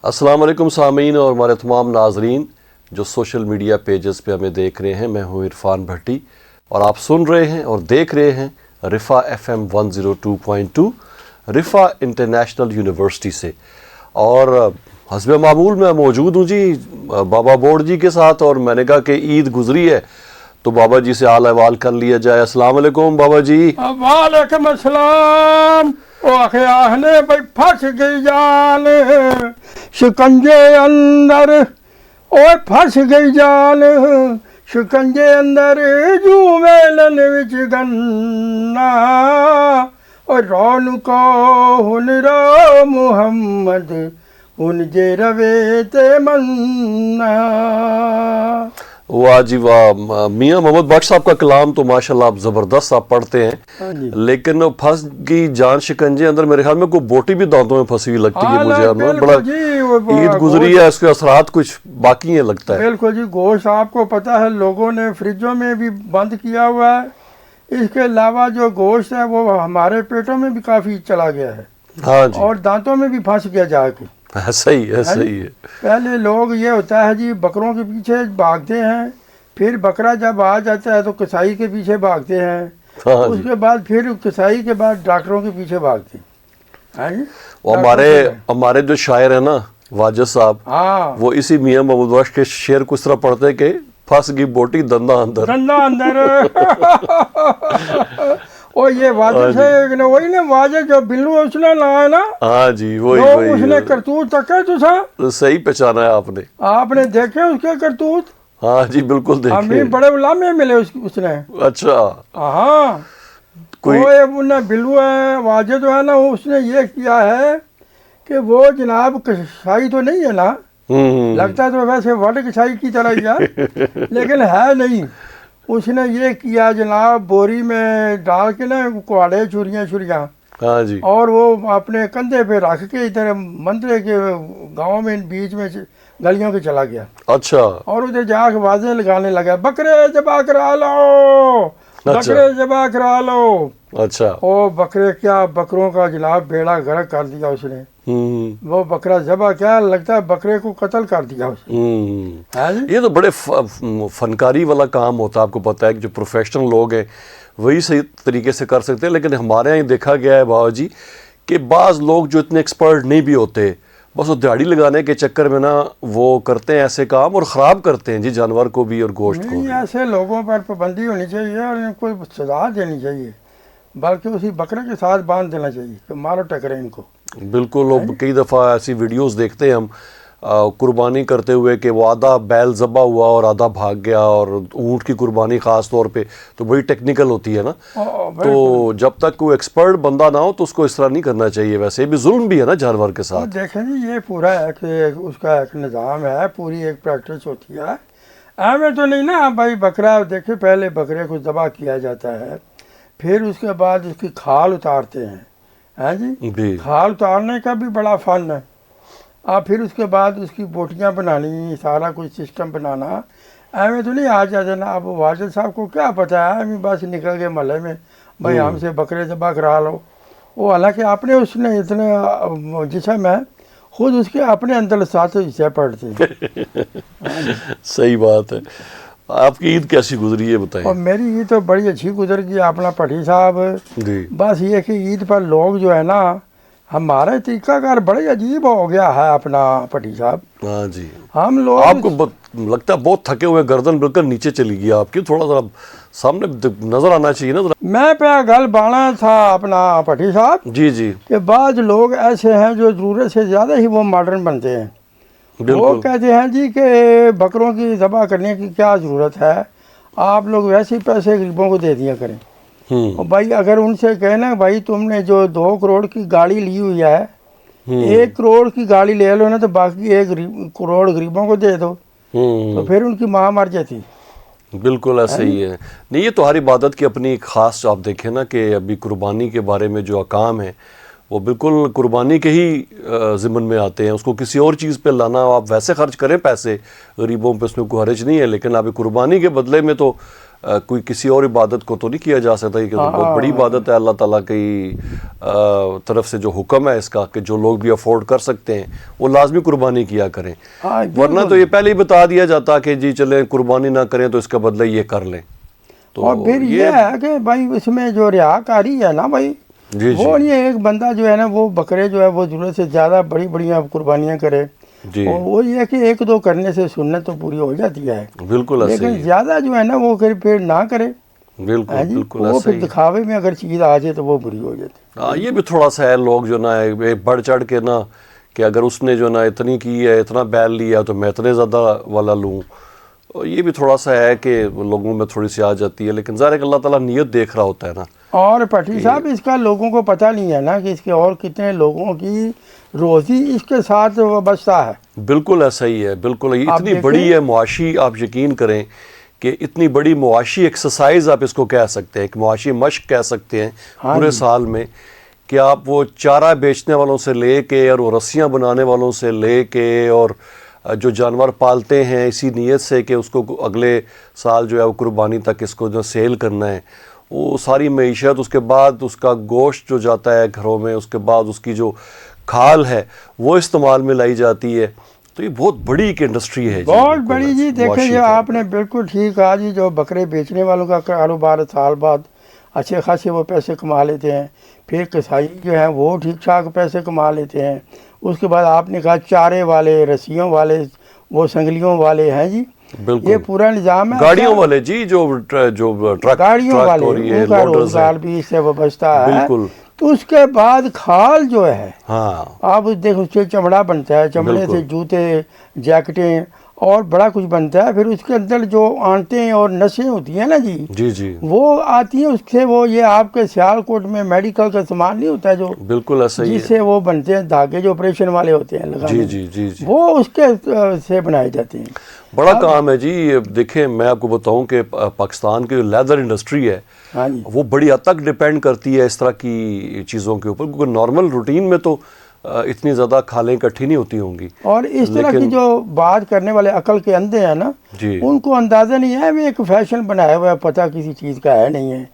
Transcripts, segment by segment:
السلام علیکم سامعین اور ہمارے تمام ناظرین جو سوشل میڈیا پیجز پہ ہمیں دیکھ رہے ہیں. میں ہوں عرفان بھٹی اور آپ سن رہے ہیں اور دیکھ رہے ہیں رفا FM 102.2 رفا انٹرنیشنل یونیورسٹی سے. اور حسب معمول میں موجود ہوں جی بابا بورڈ جی کے ساتھ, اور میں نے کہا کہ عید گزری ہے تو بابا جی سے حال احوال کر لیا جائے. السلام علیکم بابا جی. وعلیکم السلام. آہنے بھائی پھنس گئی جان شکنجے اندر, اور پھنس گئی جان شکنجے اندر جو ویلن وچ گنا, اور رون کو ہن رو محمد ہن جے روے تے منا. واہ جی واہ. میاں محمد بخش صاحب کا کلام تو ماشاءاللہ آپ زبردست آپ پڑھتے ہیں, لیکن پھنس گئی جان شکنجے اندر میرے خیال میں کوئی بوٹی بھی دانتوں میں پھنسی ہوئی لگتی ہے مجھے. بڑا عید گزری ہے, اس کے اثرات کچھ باقی ہیں لگتا ہے. بالکل جی. گوشت آپ کو پتہ ہے لوگوں نے فریجوں میں بھی بند کیا ہوا ہے, اس کے علاوہ جو گوشت ہے وہ ہمارے پیٹوں میں بھی کافی چلا گیا ہے. ہاں جی, اور دانتوں میں بھی پھنس گیا جا کے. صحیح ہے صحیح ہے. پہلے لوگ یہ ہوتا ہے جی بکروں کے پیچھے بھاگتے ہیں, پھر بکرا جب آ جاتا ہے تو کسائی کے پیچھے بھاگتے ہیں, اس کے بعد پھر کسائی کے بعد ڈاکٹروں کے پیچھے بھاگتے ہیں. ہمارے جو شاعر ہیں نا واجد صاحب, وہ اسی میاں محمد بخش کے شعر کو اس طرح پڑھتے کہ پھنس گئی بوٹی دندا اندر. دندا اندر. اور یہ واجد سے وہی نا واجد جو بلو اس نے لایا نا. ہاں جی وہی اس نے کرتوت تکے تو صحیح پہچانا ہے آپ نے دیکھے اس کے کرتوت. ہاں جی بالکل دیکھے. ہمیں بڑے علامے ملے اس نے. اچھا. ہاں وہ بلو ہے واجد جو ہے نا, اس نے یہ کیا ہے کہ وہ جناب کسائی تو نہیں ہے نا, لگتا تو ویسے ورڈ کسائی کی طرح ہی ہے لیکن ہے نہیں. اس نے یہ کیا جناب بوری میں ڈال کے نا کوڑے چھریاں ہاں جی, اور وہ اپنے کندھے پہ رکھ کے ادھر مندرے کے گاؤں میں بیچ میں گلیوں کے چلا گیا. اچھا. اور ادھر جا کے واضح لگانے لگا بکرے ذبح کرا لو, بکرے ذبح کرا لو. اچھا. او بکرے کیا بکروں کا جناب بیڑا غرق کر دیا اس نے. وہ بکرا ذبح کیا لگتا ہے بکرے کو قتل کر دیا اس نے. یہ تو بڑے فنکاری والا کام ہوتا ہے, آپ کو پتہ ہے کہ جو پروفیشنل لوگ ہیں وہی صحیح طریقے سے کر سکتے ہیں, لیکن ہمارے یہاں دیکھا گیا ہے بابا جی کہ بعض لوگ جو اتنے ایکسپرٹ نہیں بھی ہوتے, بس وہ دیہڑی لگانے کے چکر میں نا وہ کرتے ہیں ایسے کام اور خراب کرتے ہیں جی جانور کو بھی اور گوشت کو بھی. ایسے لوگوں پر پابندی ہونی چاہیے اور ان کو سزا دینی چاہیے, بلکہ اسی بکرے کے ساتھ باندھ دینا چاہیے کہ مارو ٹکرے ان کو. بالکل. کئی دفعہ ایسی ویڈیوز دیکھتے ہیں ہم قربانی کرتے ہوئے کہ وہ آدھا بیل ذبح ہوا اور آدھا بھاگ گیا, اور اونٹ کی قربانی خاص طور پہ تو بڑی ٹیکنیکل ہوتی ہے نا, تو جب تک کوئی ایکسپرٹ بندہ نہ ہو تو اس کو اس طرح نہیں کرنا چاہیے. ویسے بھی ظلم بھی ہے نا جانور کے ساتھ. دیکھیں جی یہ پورا ہے کہ اس کا ایک نظام ہے, پوری ایک پریکٹس ہوتی ہے. ایویں تو نہیں نا بھائی بکرا دیکھیں پہلے بکرے کو ذبح کیا جاتا ہے, پھر اس کے بعد اس کی کھال اتارتے ہیں. ہاں جی, کھال اتارنے کا بھی بڑا فن ہے. پھر اس کے بعد اس کی بوٹیاں بنانی, سارا کچھ سسٹم بنانا. ایویں تو نہیں آ جاتے نا. اب واجد صاحب کو کیا پتہ ہے, ابھی بس نکل گئے محلے میں بھائی ہم سے بکرے ذبح کرا لو. وہ حالانکہ اپنے اس نے اتنے جسم ہے خود اس کے اپنے اندر ساتھ حصے پڑتے ہیں. صحیح بات ہے. آپ کی عید کیسی گزری ہے بتائیں؟ اور میری عید تو بڑی اچھی گزر گئی. اپنا پٹھی صاحب بس یہ کہ عید پر لوگ جو ہے نا ہمارا طریقہ کار بڑے عجیب ہو گیا ہے اپنا پٹھی صاحب. ہاں جی. ہم لوگ آپ کو لگتا ہے بہت تھکے ہوئے, گردن بالکل نیچے چلی گئی آپ کی, تھوڑا ذرا سامنے نظر آنا چاہیے نا ذرا. میں پہ گل بانا تھا اپنا پٹھی صاحب جی جی کہ بعض لوگ ایسے ہیں جو ضرورت سے زیادہ ہی وہ ماڈرن بنتے ہیں. وہ کہتے ہیں جی کہ بکروں کی ذبح کرنے کی کیا ضرورت ہے, آپ لوگ ویسے ہی پیسے غریبوں کو دے دیا کریں. اور بھائی اگر ان سے کہنا بھائی تم نے جو 2 کروڑ کی گاڑی لی ہوئی ہے, 1 کروڑ کی گاڑی لے لو نا تو باقی 1 کروڑ غریبوں کو دے دو, تو پھر ان کی ماں مر جاتی. بالکل ایسا ہی ہے. نہیں یہ تو ہر عبادت کی اپنی خاص, آپ دیکھیں نا کہ ابھی قربانی کے بارے میں جو احکام ہیں وہ بالکل قربانی کے ہی ضمن میں آتے ہیں. اس کو کسی اور چیز پہ لانا, آپ ویسے خرچ کریں پیسے غریبوں پہ, اس میں کوئی حرج نہیں ہے, لیکن ابھی قربانی کے بدلے میں تو کوئی کسی اور عبادت کو تو نہیں کیا جا سکتا، کہ بہت بڑی عبادت ہے اللہ تعالیٰ کی طرف سے جو حکم ہے اس کا کہ جو لوگ بھی افورڈ کر سکتے ہیں وہ لازمی قربانی کیا کریں، ورنہ تو یہ پہلے ہی بتا دیا جاتا کہ جی چلیں قربانی نہ کریں تو اس کا بدلہ یہ کر لیں. تو اور پھر یہ ہے کہ بھائی اس میں جو ریاکاری ہے نا بھائی، وہ یہ ایک بندہ جو ہے نا وہ بکرے جو ہے وہ ضرورت سے زیادہ بڑی بڑی قربانیاں کرے، اور وہ یہ کہ ایک دو کرنے سے سنت تو پوری ہو جاتی ہے، بالکل، لیکن زیادہ جو ہے نا وہ پھر نہ کرے. بالکل بالکل وہ پھر دکھاوے میں اگر چیز آ جائے تو وہ بری ہو جاتی. ہاں یہ بھی تھوڑا سا ہے، لوگ جو نا بڑھ چڑھ کے نا کہ اگر اس نے جو نا اتنی کی ہے اتنا بیل لیا تو میں اتنے زیادہ والا لوں، یہ بھی تھوڑا سا ہے کہ لوگوں میں تھوڑی سی آ جاتی ہے، لیکن ظاہر ہے کہ اللہ تعالیٰ نیت دیکھ رہا ہوتا ہے نا. اور پٹھی صاحب اس کا لوگوں کو پتہ نہیں ہے نا کہ اس کے اور کتنے لوگوں کی روزی اس کے ساتھ وابستہ ہے. بالکل ایسا ہی ہے، بالکل اتنی بڑی ہے معاشی، آپ یقین کریں کہ اتنی بڑی معاشی ایکسرسائز آپ اس کو کہہ سکتے ہیں، ایک معاشی مشق کہہ سکتے ہیں پورے سال میں، کہ آپ وہ چارہ بیچنے والوں سے لے کے اور وہ رسیاں بنانے والوں سے لے کے اور جو جانور پالتے ہیں اسی نیت سے کہ اس کو اگلے سال جو ہے وہ قربانی تک اس کو جو سیل کرنا ہے، وہ ساری معیشت، اس کے بعد اس کا گوشت جو جاتا ہے گھروں میں، اس کے بعد اس کی جو کھال ہے وہ استعمال میں لائی جاتی ہے. تو یہ بہت بڑی ایک انڈسٹری ہے، بہت بڑی جی. دیکھیں جو آپ نے بالکل ٹھیک کہا جی، جو بکرے بیچنے والوں کا کاروبار سال بعد اچھے خاصے وہ پیسے کما لیتے ہیں، پھر کسائی جو ہیں وہ ٹھیک ٹھاک پیسے کما لیتے ہیں، اس کے بعد آپ نے کہا چارے والے، رسیوں والے، وہ سنگلیوں والے ہیں جی، یہ پورا نظام ہے. گاڑیوں والے جی، جو ٹرک گاڑیوں والے، ان کا روزگار بھی اس سے وابستہ ہے. بالکل. تو اس کے بعد کھال جو ہے، ہاں آپ دیکھ اس سے چمڑا بنتا ہے، چمڑے سے جوتے، جیکٹیں اور بڑا کچھ بنتا ہے. پھر اس کے اندر جو آنٹیں اور نسیں ہوتی ہیں نا جی وہ آتی ہیں، اس سے وہ یہ آپ کے سیال کوٹ میں میڈیکل کا سامان نہیں ہوتا ہے جو بالکل ایسا ہی جس سے وہ بنتے ہیں دھاگے، جو آپریشن والے ہوتے ہیں لگانے، جی وہ اس کے سے بنائے جاتے ہیں. بڑا کام ہے جی. دیکھیں میں آپ کو بتاؤں کہ پاکستان کی جو لیدر انڈسٹری ہے وہ بڑی حد تک ڈیپینڈ کرتی ہے اس طرح کی چیزوں کے اوپر، کیونکہ نارمل روٹین میں تو اتنی زیادہ کھالیں اکٹھی نہیں ہوتی ہوں گی. اور اس طرح کی جو بات کرنے والے عقل کے اندھے ہیں نا، ان کو اندازہ نہیں ہے، وہ ایک فیشن بنایا ہوا ہے، پتہ کسی چیز کا ہے نہیں ہے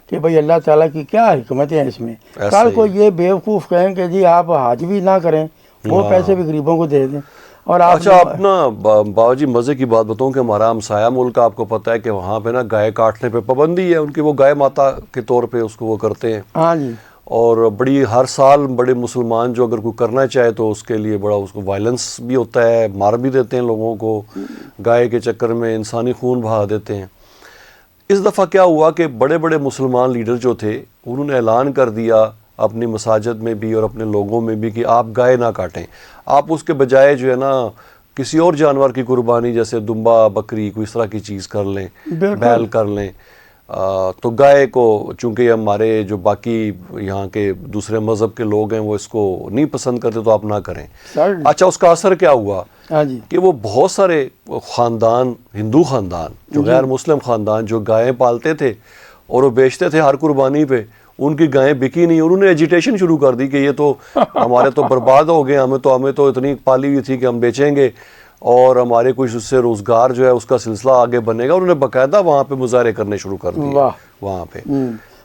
کہ بھئی اللہ تعالیٰ کی کیا حکمتیں ہیں اس میں. کل کو یہ بیوقوف کہیں کہ جی آپ حج بھی نہ کریں، وہ پیسے بھی غریبوں کو دے دیں. اور اچھا آپ نا بابا جی مزے کی بات بتاؤں کہ ہمارا ہمسایہ ملک آپ کو پتہ ہے کہ وہاں پہ نا گائے کاٹنے پہ پابندی ہے ان کی، وہ گائے ماتا کے طور پہ اس کو وہ کرتے ہیں. ہاں جی. اور بڑی ہر سال بڑے مسلمان جو اگر کوئی کرنا چاہے تو اس کے لیے بڑا اس کو وائلنس بھی ہوتا ہے، مار بھی دیتے ہیں لوگوں کو، گائے کے چکر میں انسانی خون بہا دیتے ہیں. اس دفعہ کیا ہوا کہ بڑے بڑے مسلمان لیڈر جو تھے انہوں نے اعلان کر دیا اپنی مساجد میں بھی اور اپنے لوگوں میں بھی کہ آپ گائے نہ کاٹیں، آپ اس کے بجائے جو ہے نا کسی اور جانور کی قربانی جیسے دمبا، بکری، کوئی اس طرح کی چیز کر لیں، بیل کر لیں. تو گائے کو چونکہ ہمارے جو باقی یہاں کے دوسرے مذہب کے لوگ ہیں وہ اس کو نہیں پسند کرتے تو آپ نہ کریں. اچھا اس کا اثر کیا ہوا کہ وہ بہت سارے خاندان، ہندو خاندان جو غیر مسلم خاندان جو گائیں پالتے تھے اور وہ بیچتے تھے ہر قربانی پہ، ان کی گائیں بکی نہیں. انہوں نے ایجیٹیشن شروع کر دی کہ یہ تو ہمارے تو برباد ہو گئے، ہمیں تو اتنی پالی ہوئی تھی کہ ہم بیچیں گے اور ہمارے کچھ اس سے روزگار جو ہے اس کا سلسلہ آگے بنے گا. انہوں نے باقاعدہ وہاں پہ مظاہرے کرنے شروع کر دیے وہاں پہ.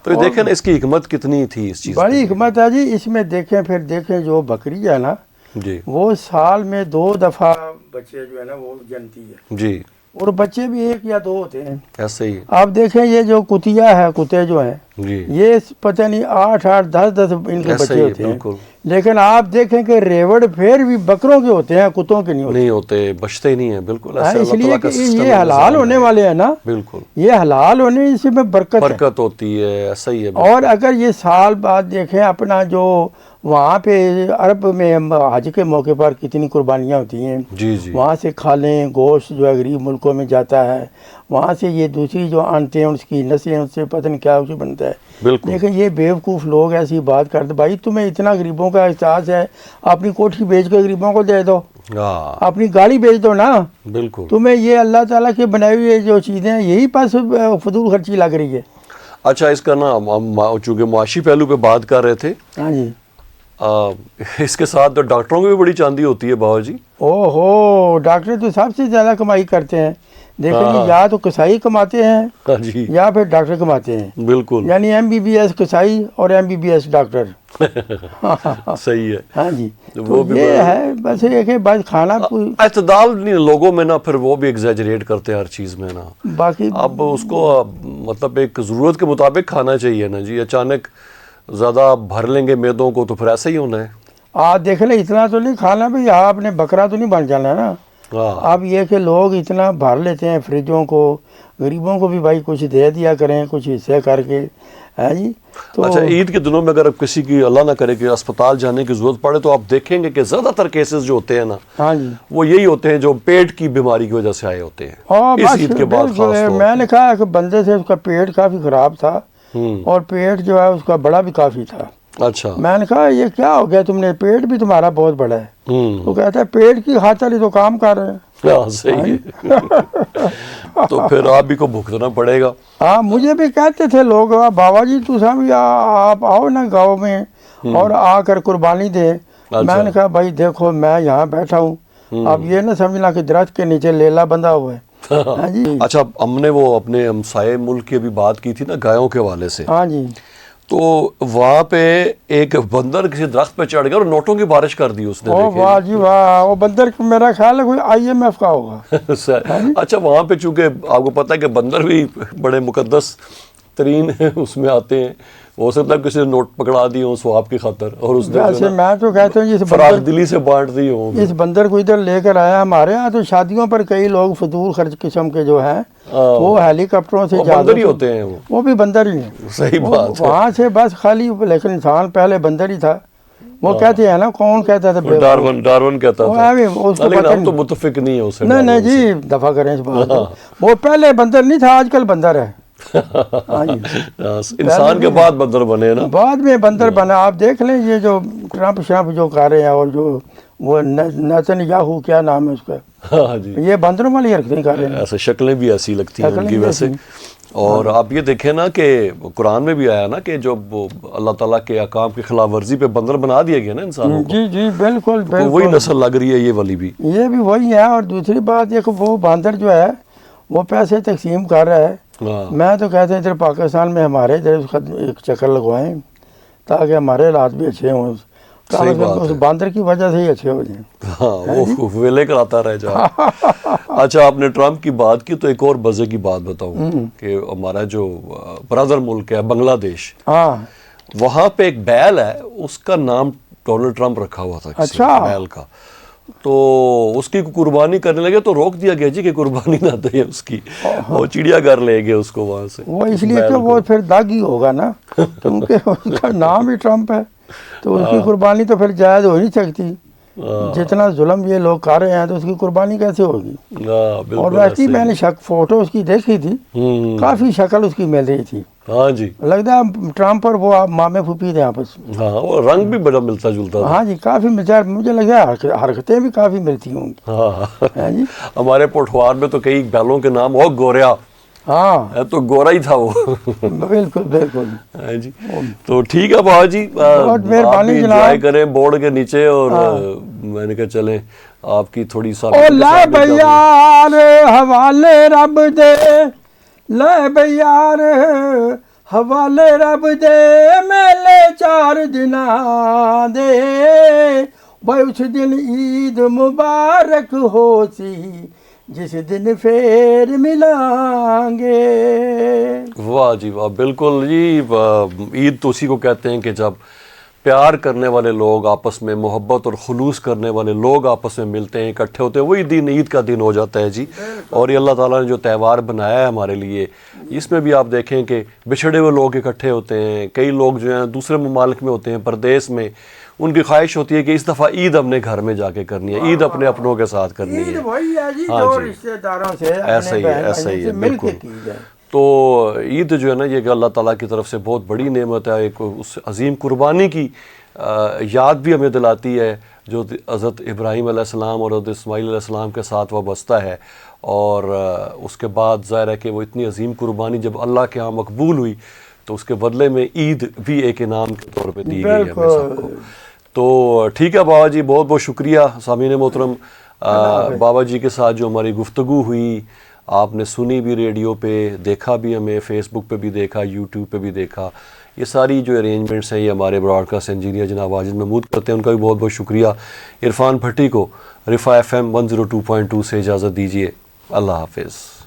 تو یہ دیکھیں اس کی حکمت کتنی تھی اس چیز، بڑی حکمت ہے جی اس میں. دیکھیں جو بکری ہے نا جی وہ سال میں 2 دفعہ بچے جو ہے نا وہ جنتی ہے جی، اور بچے بھی 1 یا 2 ہوتے ہیں. ایسے ہی آپ دیکھیں یہ جو کتیا ہے، کتے جو ہیں جی یہ پتہ نہیں 8 10 ان کے بچے ہوتے ہیں. لیکن آپ دیکھیں کہ ریوڑ پھر بھی بکروں کے ہوتے ہیں، کتوں کے نہیں ہوتے، بچتے ہی نہیں ہیں. بالکل اس لیے کہ یہ حلال ہونے والے ہیں نا، بالکل یہ حلال ہونے اس میں برکت ہوتی ہے. ایسا ہی ہے. اور اگر یہ سال بعد دیکھیں اپنا جو وہاں پہ عرب میں حج کے موقع پر کتنی قربانیاں ہوتی ہیں جی وہاں سے کھالیں گوشت جو ہے غریب ملکوں میں جاتا ہے، وہاں سے یہ دوسری جو آنٹیں ہیں اس کی نسیں اس سے پتہ نہیں کیا کچھ بنتا ہے. لیکن یہ بیوقوف لوگ ایسی بات کرتے، بھائی تمہیں اتنا غریبوں کا احساس ہے، اپنی کوٹھی بیچ کے غریبوں کو دے دو، اپنی گاڑی بیچ دو نا. بالکل. تمہیں یہ اللہ تعالیٰ کے بنائی ہوئی جو چیزیں ہیں یہی پاس فضول خرچی لگ رہی ہے. اچھا اس کا نا چونکہ معاشی پہلو پہ بات کر رہے تھے، ہاں جی، اس کے ساتھ ڈاکٹروں کی بھی بڑی چاندی ہوتی ہے بابا جی. ڈاکٹر تو سب سے زیادہ کمائی کرتے ہیں. دیکھیں ہاں۔ جی، یا تو کسائی کماتے ہیں ہاں جی یا پھر ڈاکٹر کماتے ہیں، بالکل یعنی MBBS کسائی اور MBBS ڈاکٹر۔ صحیح ہے۔ ہاں جی، وہ تو بھی یہ ہے بس یہ کہ بس کھانا اعتدال نہیں لوگوں میں نا، پھر وہ بھی ایگزیجریٹ کرتے ہیں ہر چیز میں نا۔ باقی اب اس کو مطلب ایک ضرورت کے مطابق کھانا چاہیے نا جی، اچانک زیادہ بھر لیں گے میدوں کو تو پھر ایسا ہی ہونا ہے۔ آپ دیکھ لیں اتنا تو نہیں کھانا بھائی، آپ نے بکرا تو نہیں بن جانا نا۔ ہاں اب یہ کہ لوگ اتنا بھر لیتے ہیں فریجوں کو، غریبوں کو بھی بھائی کچھ دے دیا کریں، کچھ حصے کر کے، ہے جی۔ تو اچھا، عید کے دنوں میں اگر کسی کی اللہ نہ کرے کہ اسپتال جانے کی ضرورت پڑے تو آپ دیکھیں گے کہ زیادہ تر کیسز جو ہوتے ہیں نا ہاں جی، وہ یہی ہوتے ہیں جو پیٹ کی بیماری کی وجہ سے آئے ہوتے ہیں، اور اس بس عید کے بعد بالکل خاص طور میں نے کہا کہ بندے سے اس کا پیٹ کافی خراب تھا، ہوں اور پیٹ جو ہے اس کا بڑا بھی کافی تھا۔ اچھا میں نے کہا یہ کیا ہو گیا تم نے، پیٹ بھی تمہارا بہت بڑا ہے۔ ہوں وہ کہتا ہے پیٹ کی خاطر ہی تو کام کر رہے ہیں۔ ہاں صحیح ہے تو پھر آپ بھی کو بھگتنا پڑے گا۔ ہاں مجھے بھی کہتے تھے لوگ، بابا جی تو بھی آپ آؤ نا گاؤں میں اور آ کر قربانی دے۔ میں نے کہا بھائی دیکھو میں یہاں بیٹھا ہوں، اب یہ نہ سمجھنا کہ درخت کے نیچے لیلا بندھا ہوا ہے۔ ہاں جی، اچھا، ہم نے وہ اپنے ہمسائے ملک کی بھی بات کی تھی نا گایوں کے حوالے سے، ہاں جی، تو وہاں پہ ایک بندر کسی درخت پہ چڑھ گیا اور نوٹوں کی بارش کر دی اس نے، او واہ جی واہ، وہ بندر میرا خیال ہے کوئی IMF کا ہوگا۔ اچھا وہاں پہ چونکہ آپ کو پتہ ہے کہ بندر بھی بڑے مقدس ترین اس میں آتے ہیں، ہو سکتا ہے کسی نے نوٹ پکڑا دی ہوں ثواب کی خاطر اور اس نے ویسے میں تو کہتا ہوں فراغ دلی سے بانٹ دی ہوں۔ اس بندر کو ادھر لے کر آیا ہمارے ہاں، تو شادیوں پر کئی لوگ فضول خرچ قسم کے جو ہیں وہ ہیلی کاپٹروں سے وہ بندر ہی ہوتے ہیں، وہ بھی بندر ہی ہیں۔ صحیح بات ہے۔ وہاں سے بس خالی، لیکن انسان پہلے بندر ہی تھا۔ وہ کہتے ہیں نا، کون کہتا تھا ڈارون کہتا وہ تھا، ہے بھی، اس کو لیکن پتہ ہم تو نہیں۔ متفق نہیں ہیں اس سے۔ نہیں جی، دفع کریں اس بات کو۔ وہ پہلے بندر نہیں تھا، آج کل بندر ہے۔ ہاں جی، انسان کے بعد بندر بنے نا، بعد میں بندر بنا۔ آپ دیکھ لیں یہ جو ٹرمپ شرمپ جو کر رہے ہیں، اور جو وہ نیتن یاہو کیا نام ہے اس کا، ہاں جی، یہ بندروں والی حرکتیں کر رہے ہیں۔ ایسے شکلیں بھی ایسی لگتی ہیں ان کی ویسے۔ اور آپ یہ دیکھیں نا کہ قرآن میں بھی آیا نا کہ جو اللہ تعالیٰ کے احکام کی خلاف ورزی پہ بندر بنا دیا گیا نا انسانوں کو، جی جی بالکل وہی بالکل، نسل لگ رہی ہے یہ والی بھی۔ یہ بھی وہی ہے۔ اور دوسری بات یہ کہ وہ باندر جو ہے وہ پیسے تقسیم کر رہا ہے۔ ہاں میں تو کہتے ہیں ادھر پاکستان میں ہمارے ادھر اس کا ایک چکر لگوائیں تاکہ ہمارے حالات بھی اچھے ہوں، صحیح بات اس ہے۔ باندر کی وجہ سے ہی اچھے ہو جائیں۔ ہاں وہ ویلے کراتا رہ جا۔ اچھا، آپ نے ٹرمپ کی بات کی تو ایک اور مزے کی بات بتاؤں کہ ہمارا جو برادر ملک ہے بنگلہ دیش، ہاں وہاں پہ ایک بیل ہے، اس کا نام ڈونلڈ ٹرمپ رکھا ہوا تھا کسی اچھا۔ بیل کا، تو اس کی قربانی کرنے لگے تو روک دیا گیا جی کہ قربانی نہ دے اس کی، وہ چڑیا گھر لے گئے اس کو وہاں سے۔ وہ اس لیے کہ وہ پھر داغی ہوگا نا، کیونکہ اس کا نام ہی ٹرمپ ہے، تو اس کی قربانی تو پھر جائز ہو نہیں سکتی۔ جتنا ظلم یہ لوگ کر رہے ہیں تو اس کی قربانی کیسے ہوگی؟ ہاں بالکل اور ویسے میں نے فوٹو اس کی دیکھی تھی، کافی شکل اس کی مل رہی تھی، ہاں جی، لگتا ہے ٹرمپ اور وہ مامے پھوپھی تھے آپس میں۔ ہاں وہ رنگ بھی بڑا ملتا جلتا تھا۔ ہاں جی، کافی مجھے لگتا ہے حرکتیں بھی کافی ملتی ہوں گی۔ ہاں جی، ہمارے پٹھوار میں تو کئی بیلوں کے نام ہو گوریا، ہاں تو گورا ہی تھا وہ۔ بالکل بالکل۔ ہاں جی، تو ٹھیک ہے بابا جی، بہت مہربانی جناب۔ انجوائے کریں بورڈ کے نیچے، اور میں نے کہا چلیں آپ کی تھوڑی سا لے بیار حوالے رب دے، لے بیار حوالے رب دے، میلے 4 دناں دے، بھائی اس دن عید مبارک ہو سی، جس دن پھر ملیں گے۔ واہ جی واہ، بالکل جی، عید تو اسی کو کہتے ہیں کہ جب پیار کرنے والے لوگ آپس میں، محبت اور خلوص کرنے والے لوگ آپس میں ملتے ہیں، اکٹھے ہوتے ہیں، وہی دن عید کا دن ہو جاتا ہے جی۔ اور یہ اللہ تعالیٰ نے جو تہوار بنایا ہے ہمارے لیے، اس میں بھی آپ دیکھیں کہ بچھڑے ہوئے لوگ اکٹھے ہوتے ہیں، کئی لوگ جو ہیں دوسرے ممالک میں ہوتے ہیں، پردیس میں، ان کی خواہش ہوتی ہے کہ اس دفعہ عید اپنے گھر میں جا کے کرنی ہے، عید اپنے اپنوں کے ساتھ کرنی ہے۔ عید وہی ہے جی، ہاں جو جی، رشتہ داروں سے ایسا ہی ہے، ایسا ہی ہے، مل کے بالکل۔ کی جائے۔ تو عید جو ہے نا، یہ کہ اللہ تعالیٰ کی طرف سے بہت بڑی نعمت ہے، ایک اس عظیم قربانی کی یاد بھی ہمیں دلاتی ہے جو حضرت ابراہیم علیہ السلام اور حضرت اسماعیل علیہ السلام کے ساتھ وابستہ ہے، اور اس کے بعد ظاہر ہے کہ وہ اتنی عظیم قربانی جب اللہ کے ہاں مقبول ہوئی تو اس کے بدلے میں عید بھی ایک انعام کے طور پہ دی گئی ہے ہمیں سب کو۔ تو ٹھیک ہے بابا جی، بہت بہت شکریہ سامعین محترم، بابا جی کے ساتھ جو ہماری گفتگو ہوئی، آپ نے سنی بھی ریڈیو پہ، دیکھا بھی ہمیں فیس بک پہ بھی دیکھا، یوٹیوب پہ بھی دیکھا. یہ ساری جو ارینجمنٹس ہیں یہ ہمارے براڈ کاسٹ انجینئر جناب واجد محمود کرتے ہیں. ان کا بھی بہت بہت شکریہ. عرفان بھٹی کو رفا FM 102.2 سے اجازت دیجیے. اللہ حافظ.